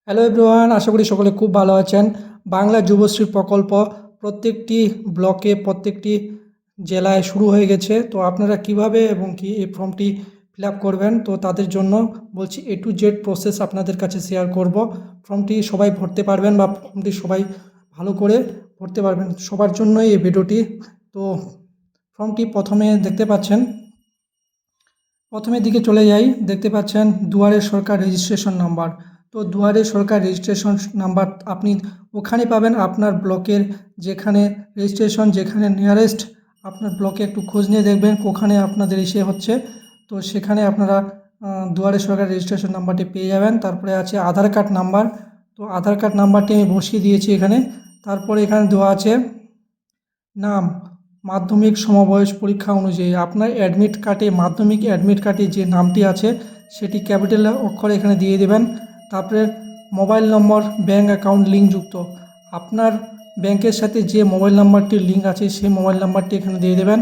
Hello everyone, আশা করি সকলে খুব ভালো আছেন। বাংলা যুবশ্রী প্রকল্প প্রত্যেকটি ব্লকে প্রত্যেকটি জেলায় শুরু হয়ে গেছে। তো আপনারা কিভাবে এবং কি এই ফর্মটি ফিল আপ করবেন, তো তাদের জন্য বলছি A to Z প্রসেস আপনাদের কাছে শেয়ার করব। ফর্মটি সবাই ভরতে পারবেন বা ফর্মটি সবাই ভালো করে ভরতে পারবেন, সবার জন্যই এই ভিডিওটি। তো ফর্মটি প্রথমে দেখতে পাচ্ছেন, প্রথমের দিকে চলে যাই, দেখতে পাচ্ছেন দুয়ারে সরকার রেজিস্ট্রেশন নাম্বার। তো দুয়ারে সরকার রেজিস্ট্রেশন নাম্বার আপনি ওখানে পাবেন, আপনার ব্লকের যেখানে রেজিস্ট্রেশন, যেখানে নিয়ারেস্ট আপনার ব্লকে একটু খোঁজ নিয়ে দেখবেন ওখানে আপনাদের এসে হচ্ছে। তো সেখানে আপনারা দুয়ারে সরকার রেজিস্ট্রেশন নাম্বারটি পেয়ে যাবেন। তারপরে আছে আধার কার্ড নাম্বার। তো আধার কার্ড নাম্বারটি আমি বসিয়ে দিয়েছি এখানে। তারপরে এখানে দেওয়া আছে নাম, মাধ্যমিক সমবয়স পরীক্ষা অনুযায়ী আপনার অ্যাডমিট কার্ডে, মাধ্যমিক অ্যাডমিট কার্ডে যে নামটি আছে সেটি ক্যাপিটাল অক্ষরে এখানে দিয়ে দেবেন। তারপরে মোবাইল নম্বর, ব্যাঙ্ক অ্যাকাউন্ট লিঙ্কযুক্ত আপনার ব্যাংকের সাথে যে মোবাইল নাম্বারটির লিঙ্ক আছে সেই মোবাইল নাম্বারটি এখানে দিয়ে দেবেন।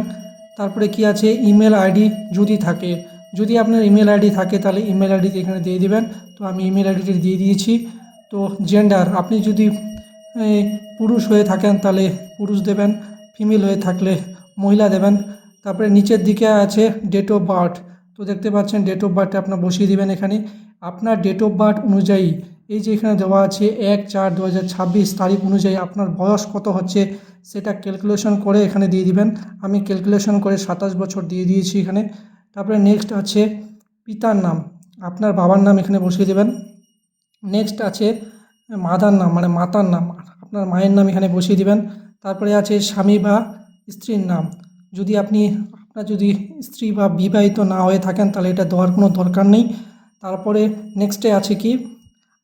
তারপরে কি আছে, ইমেল আইডি যদি থাকে, যদি আপনার ইমেল আইডি থাকে তাহলে ইমেল আইডিটি এখানে দিয়ে দিবেন। তো আমি ইমেল আইডিটি দিয়ে দিয়েছি। তো জেন্ডার, আপনি যদি পুরুষ হয়ে থাকেন তাহলে পুরুষ দেবেন, ফিমেল হয়ে থাকলে মহিলা দেবেন। তারপরে নিচের দিকে আছে ডেট অফ বার্থ। তো দেখতে পাচ্ছেন ডেট অফ বার্থটা আপনার বসিয়ে দিবেন এখানে। আপনার ডেট অফ বার্থ অনুযায়ী এই যে এখানে দেওয়া আছে 1/4/2026 তারিখ অনুযায়ী আপনার বয়স কত হচ্ছে সেটা ক্যালকুলেশন করে এখানে দিয়ে দিবেন। আমি ক্যালকুলেশন করে 27 বছর দিয়ে দিয়েছি এখানে। তারপরে নেক্সট আছে পিতার নাম, আপনার বাবার নাম এখানে বসিয়ে দেবেন। নেক্সট আছে মাদার নাম, মানে মাতার নাম, আপনার মায়ের নাম এখানে বসিয়ে দিবেন। তারপরে আছে স্বামী বা স্ত্রীর নাম, যদি আপনার যদি স্ত্রী বা বিবাহিত না হয়ে থাকেন তাহলে এটা দেওয়ার কোনো দরকার নেই। তারপরে নেক্সটে আছে কি,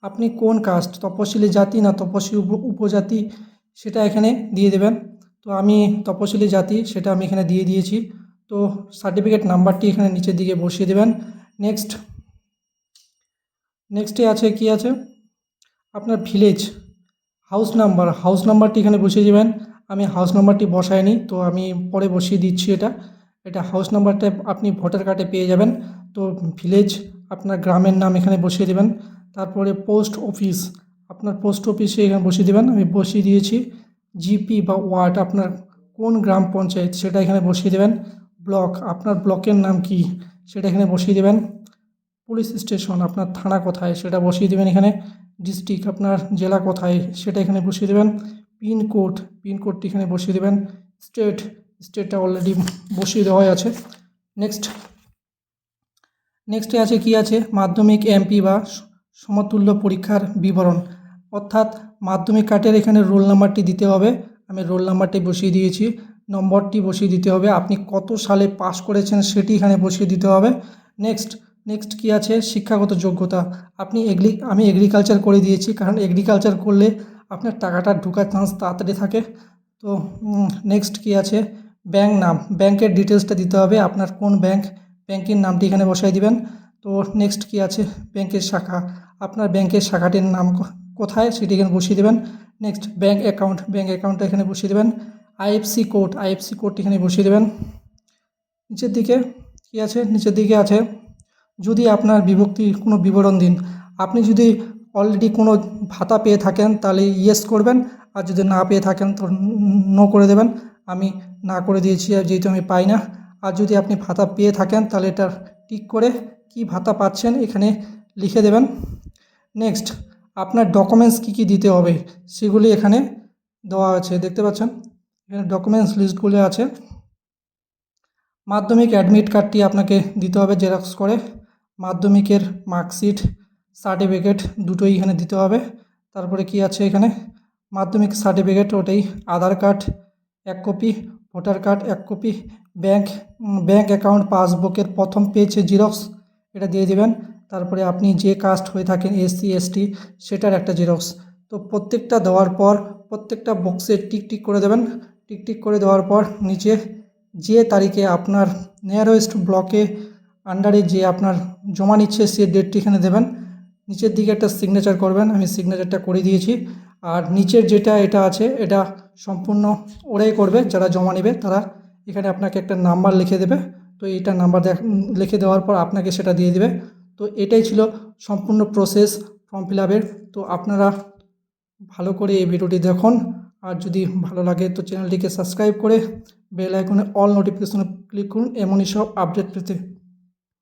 আপনি কোন কাস্ট, তপশিলি জাতি না তপশিলি উপজাতি, সেটা এখানে দিয়ে দেবেন। তো আমি তপশিলি জাতি, সেটা আমি এখানে দিয়ে দিয়েছি। তো সার্টিফিকেট নাম্বারটি এখানে নিচের দিকে বসিয়ে দেবেন। নেক্সটে আছে কি আছে, আপনার ভিলেজ হাউস নাম্বারটি এখানে বসিয়ে দেবেন। আমি হাউস নাম্বারটি বসাইনি, তো আমি পরে বসিয়ে দিচ্ছি। এটা হাউস নাম্বারটা আপনি ভোটার কার্ডে পেয়ে যাবেন। তো ভিলেজ, আপনার গ্রামের নাম এখানে বসিয়ে দেবেন। তারপরে পোস্ট অফিস, আপনার পোস্ট অফিসে এখানে বসিয়ে দেবেন, আমি বসিয়ে দিয়েছি। জিপি বা ওয়ার্ড, আপনার কোন গ্রাম পঞ্চায়েত সেটা এখানে বসিয়ে দেবেন। ব্লক, আপনার ব্লকের নাম কি সেটা এখানে বসিয়ে দেবেন। পুলিশ স্টেশন, আপনার থানা কোথায় সেটা বসিয়ে দেবেন এখানে। ডিস্ট্রিক্ট, আপনার জেলা কোথায় সেটা এখানে বসিয়ে দেবেন। পিনকোডটি এখানে বসিয়ে দেবেন। স্টেটটা অলরেডি বসিয়ে দেওয়াই আছে। নেক্সটে আছে কি আছে, মাধ্যমিক এমপি বা সমতুল্য পরীক্ষার বিবরণ, অর্থাৎ মাধ্যমিক কার্ডের এখানে রোল নাম্বারটি দিতে হবে। আমি রোল নাম্বারটি বসিয়ে দিয়েছি, নম্বরটি বসিয়ে দিতে হবে, আপনি কত সালে পাস করেছেন সেটি এখানে বসিয়ে দিতে হবে। নেক্সট কি আছে, শিক্ষাগত যোগ্যতা, আমি এগ্রিকালচার করে দিয়েছি, কারণ এগ্রিকালচার করলে আপনার টাকাটা ঢোকার চান্স তাড়াতাড়ি থাকে। তো নেক্সট কি আছে, ব্যাংক নাম, ব্যাংকের ডিটেলসটা দিতে হবে, আপনার কোন ব্যাংকের নামটি এখানে বসাই দিবেন। তো নেক্সট কি আছে, ব্যাংকের শাখা, আপনার ব্যাংকের শাখাটির নাম কোথায় সেটি এখানে বসিয়ে দেবেন। নেক্সট ব্যাংক অ্যাকাউন্টটা এখানে বসিয়ে দেবেন। আইএফসি কোডটি এখানে বসিয়ে দেবেন। নিচের দিকে আছে যদি আপনার বিভক্তি কোনো বিবরণ দিন, আপনি যদি অলরেডি কোনো ভাতা পেয়ে থাকেন তাহলে ইয়েস করবেন, আর যদি না পেয়ে থাকেন তো নো করে দেবেন। আমি না করে দিয়েছি, আর যেহেতু আমি পাই না। আর যদি আপনি ভাতা পেয়ে থাকেন তাহলে এটা টিক করে কি ভাতা পাচ্ছেন এখানে লিখে দেবেন। নেক্সট, আপনার ডকুমেন্টস কী দিতে হবে সেগুলি এখানে দেওয়া আছে, দেখতে পাচ্ছেন এখানে ডকুমেন্টস লিস্টগুলো আছে। মাধ্যমিক অ্যাডমিট কার্ডটি আপনাকে দিতে হবে জেরক্স করে, মাধ্যমিকের মার্কশিট, সার্টিফিকেট দুটোই এখানে দিতে হবে। তারপরে কি আছে এখানে, মাধ্যমিক সার্টিফিকেট ওটাই, Aadhaar card 1 copy, voter card 1 copy, bank account পাসবুকের প্রথম পেজে জেরক্স এটা দিয়ে দেবেন। তারপরে আপনি যে কাস্ট হয়ে থাকেন SC ST সেটার একটা জেরক্স। তো প্রত্যেকটা দেওয়ার পর প্রত্যেকটা বক্সে টিক করে দেবেন। টিক করে দেওয়ার পর নিচে যে তারিখে আপনার নিয়ারেস্ট ব্লকে আন্ডারে যে আপনার জমা নিচ্ছে সে ডেটটি এখানে দেবেন। নিচের দিকে একটা সিগনেচার করবেন, আমি সিগনেচারটা করে দিয়েছি। আর নিচের যেটা এটা আছে এটা সম্পূর্ণ ওরাই করবে, যারা জমা নেবে তারা এখানে আপনাকে একটা নাম্বার লিখে দেবে। তো এইটা নাম্বার লিখে দেওয়ার পর আপনাকে সেটা দিয়ে দেবে। তো এটাই ছিল সম্পূর্ণ প্রসেস ফর্ম ফিল আপের। তো আপনারা ভালো করে এই ভিডিওটি দেখুন, আর যদি ভালো লাগে তো চ্যানেলটিকে সাবস্ক্রাইব করে বেল আইকনে অল নোটিফিকেশনে ক্লিক করুন এমনই সব আপডেট পেতে।